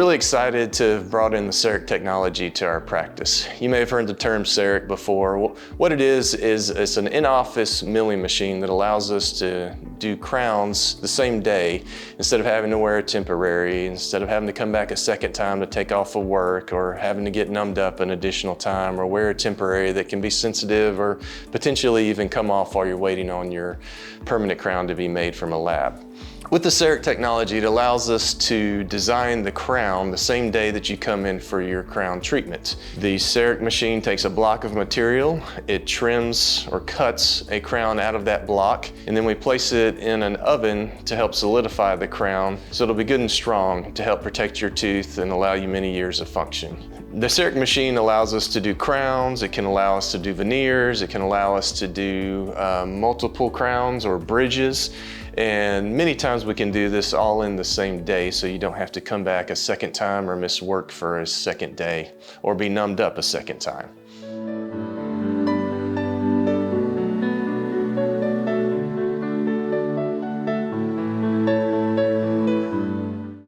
really excited to have brought in the CEREC technology to our practice. You may have heard the term CEREC before. What it is it's an in-office milling machine that allows us to do crowns the same day instead of having to wear a temporary, instead of having to come back a second time to take off of work, or having to get numbed up an additional time, or wear a temporary that can be sensitive or potentially even come off while you're waiting on your permanent crown to be made from a lab. With the CEREC technology, it allows us to design the crown the same day that you come in for your crown treatment. The CEREC machine takes a block of material, it trims or cuts a crown out of that block, and then we place it in an oven to help solidify the crown so it'll be good and strong to help protect your tooth and allow you many years of function. The CEREC machine allows us to do crowns, it can allow us to do veneers, it can allow us to do multiple crowns or bridges. And many times we can do this all in the same day, so you don't have to come back a second time or miss work for a second day or be numbed up a second time.